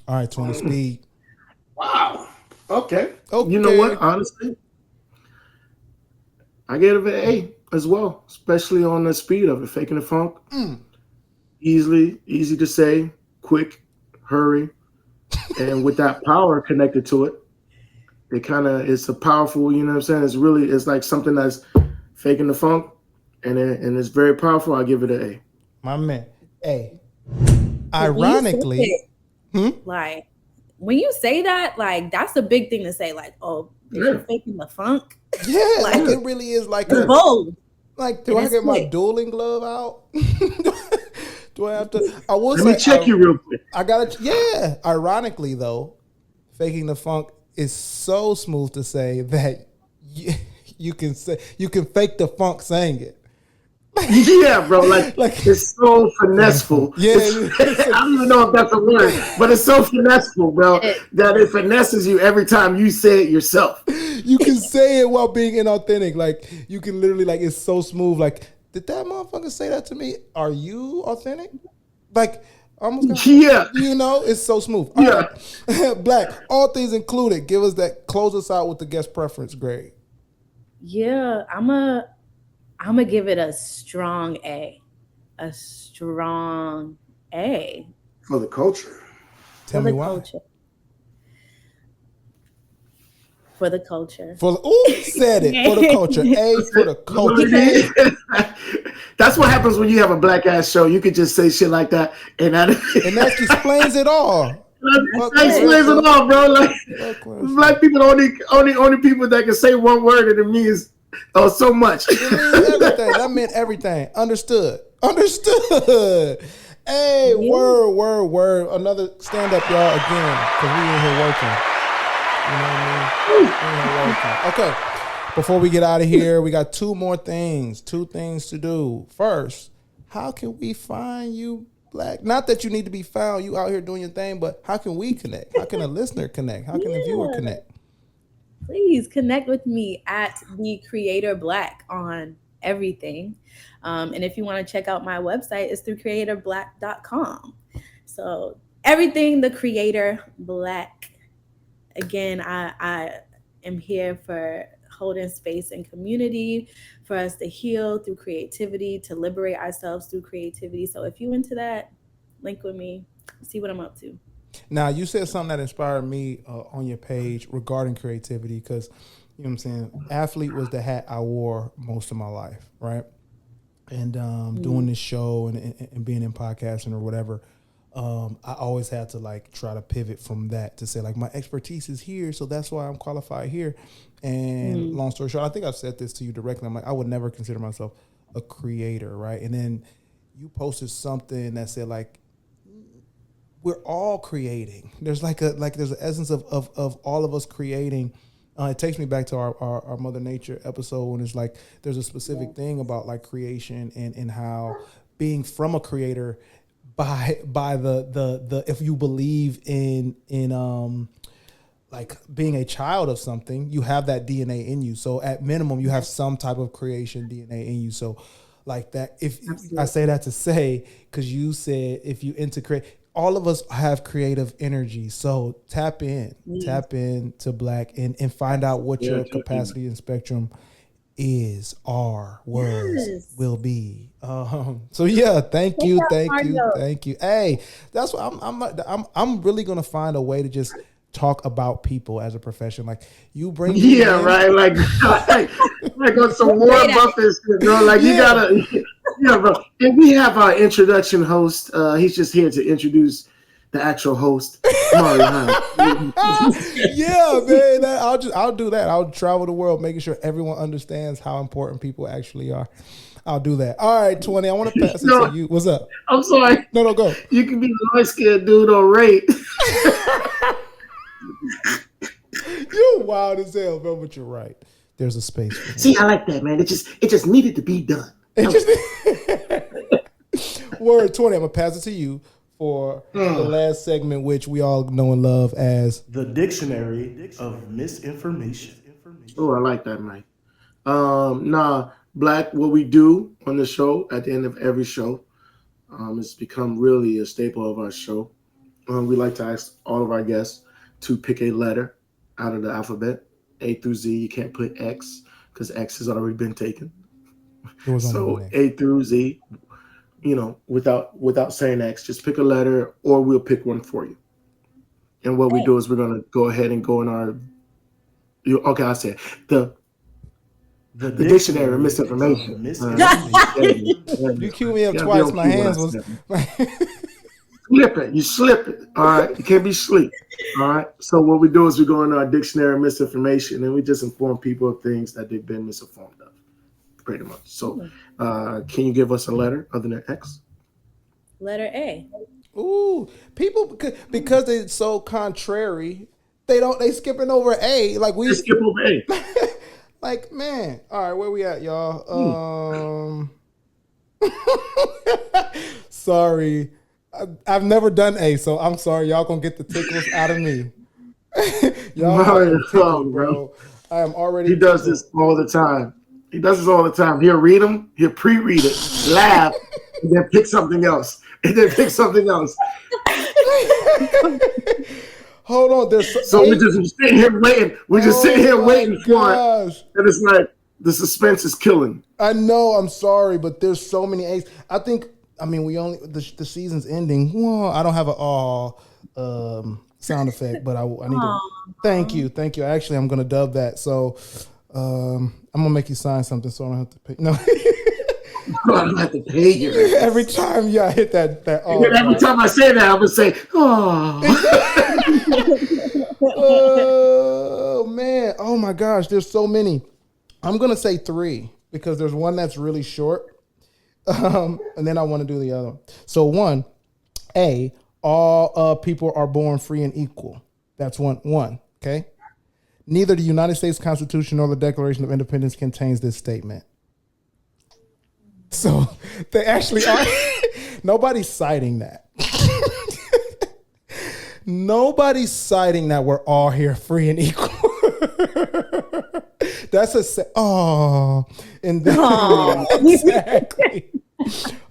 All right, 20 speed. Wow. Okay. You know what? Honestly, I gave it an A as well, especially on the speed of it. Faking the funk. Easy to say, quick, hurry. And with that power connected to it, it's a powerful, you know what I'm saying? It's like something that's faking the funk, and it's very powerful. I give it an A. My man, A. Ironically, like, when you say that, like, that's a big thing to say. Like, oh, you're faking the funk. Yeah, like it really is like a bold. Like, do I get my dueling glove out? Do I have to? I will Let me check you real quick. I gotta. Yeah. Ironically, though, faking the funk is so smooth to say that you can fake the funk saying it. Yeah, bro. Like it's so finesseful. Yeah, I don't even know if that's a word, but it's so finesseful, bro, that it finesses you every time you say it yourself. You can say it while being inauthentic. Like, you can literally, like, it's so smooth. Like, did that motherfucker say that to me? Are you authentic? Like, almost. It's so smooth. All right. Black, all things included. Give us that. Close us out with the guest preference grade. Yeah, I'm gonna give it a strong A. A strong A. For the culture. Tell me why. For the culture. Said it. For the culture. A for the culture. That's what happens when you have a black ass show. You could just say shit like that, and that explains it all. That explains it all, bro. Like, black people only people that can say one word, and it means so much. It means everything. That meant everything. Understood. Hey, word. Another stand up, y'all, again, because we in here working. You know what I mean? Okay. Before we get out of here, we got two things to do. First, how can we find you, Black? Not that you need to be found, you out here doing your thing, but how can we connect? How can a listener connect? How can a viewer connect? Please connect with me at The Creator Black on everything. And if you want to check out my website, it's through creatorblack.com. So everything The Creator Black. Again, I am here for holding space and community, for us to heal through creativity, to liberate ourselves through creativity. So if you into that, link with me, see what I'm up to. Now, you said something that inspired me on your page regarding creativity, because, you know what I'm saying, athlete was the hat I wore most of my life, right? And doing this show and being in podcasting or whatever, I always had to, like, try to pivot from that to say, like, my expertise is here, so that's why I'm qualified here. And long story short, I think I've said this to you directly. I'm like, I would never consider myself a creator, right? And then you posted something that said, like, we're all creating. There's there's an essence of all of us creating. It takes me back to our Mother Nature episode, when it's like there's a specific thing about, like, creation and how being from a creator by the if you believe in like being a child of something, you have that DNA in you. So at minimum, you have some type of creation DNA in you. So like that. If Absolutely. I say that to say, because you said if you integrate, all of us have creative energy. So tap in to Black and find out what your capacity and spectrum is, are, was, will be. So yeah, thank you. Hey, that's what I'm really gonna find a way to just talk about people as a profession. Like you bring me in, right, like on some Warren Buffett shit, bro. Like you gotta, bro. And we have our introduction host. He's just here to introduce the actual host, Mario. Yeah, man. I'll do that. I'll travel the world, making sure everyone understands how important people actually are. I'll do that. All right, 20. I want to pass it to you. What's up? I'm sorry. No, go. You can be the light skinned dude on rate. You're wild as hell, bro. But you're right. There's a space for See, I like that, man. It just needed to be done. Word 20. I'm gonna pass it to you for the last segment, which we all know and love as the Dictionary of Misinformation. Oh, I like that, Mike. Black, what we do on the show at the end of every show, it's become really a staple of our show. We like to ask all of our guests to pick a letter out of the alphabet, A through Z. You can't put X because X has already been taken. So A through Z, without saying X, just pick a letter or we'll pick one for you. And what we do is we're going to go ahead and go in our, I said the dictionary of misinformation. You queued me up twice. My hands was... You slip it. All right. You can't be sleep. All right. So what we do is we go in our dictionary of misinformation and we just inform people of things that they've been misinformed of. Pretty much. So can you give us a letter other than X? Letter A. Ooh, people because they're so contrary, they skipping over A. Like we skip over A. Like, man. All right, where we at, y'all? Sorry. I've never done A, so I'm sorry. Y'all gonna get the tickles out of me. Y'all bro. I am already. He does this all the time. He'll read them, he'll pre-read it, laugh, and then pick something else. Hold on. So we're just sitting here waiting. We're just sitting here waiting for it. And it's like the suspense is killing. I know. I'm sorry, but there's so many A's. We only the season's ending. Well, I don't have a sound effect, but I need to. Thank you. Actually, I'm gonna dub that. So I'm gonna make you sign something, so I don't have to pay. No. I don't have to pay you. Every time I hit that. Every time I say that, I'm gonna say, "Oh." Oh man! Oh my gosh! There's so many. I'm gonna say 3 because there's one that's really short. And then I want to do the other one. So 1, A, all people are born free and equal. That's one. Okay. Neither the United States Constitution nor the Declaration of Independence contains this statement. So they actually are. Nobody's citing that. Nobody's citing that we're all here free and equal. That's and then exactly.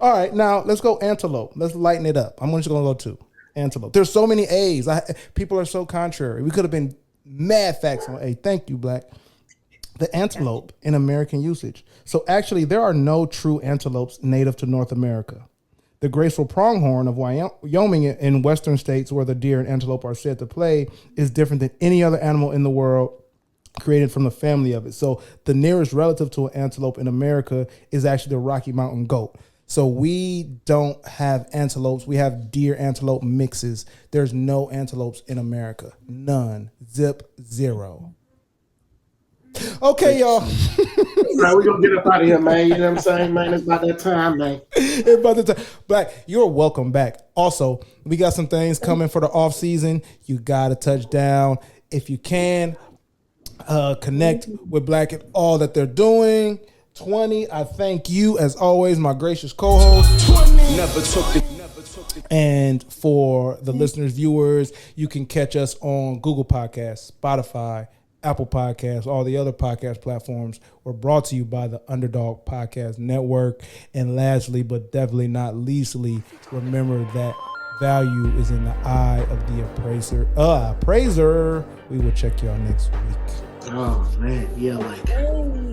All right, now let's go antelope. Let's lighten it up. I'm just gonna go 2. Antelope. There's so many A's. People are so contrary. We could have been mad facts on A. Thank you, Black. The antelope in American usage. So actually, there are no true antelopes native to North America. The graceful pronghorn of Wyoming in western states where the deer and antelope are said to play is different than any other animal in the world created from the family of it. So the nearest relative to an antelope in America is actually the Rocky Mountain goat. So we don't have antelopes. We have deer antelope mixes. There's no antelopes in America. None. Zip. 0. Okay, y'all. All right, we're going to get up out of here, man. You know what I'm saying, man? It's about that time, man. It's about the time. Black, you're welcome back. Also, we got some things coming for the off season. You got to touch down. If you can, connect with Black and all that they're doing. 20, I thank you, as always, my gracious co-host. 20. Never took it. And for the listeners, viewers, you can catch us on Google Podcasts, Spotify, Apple Podcasts, all the other podcast platforms. We're brought to you by the Underdog Podcast Network. And lastly, but definitely not leastly, remember that value is in the eye of the appraiser. We will check y'all next week. Oh man, yeah, like.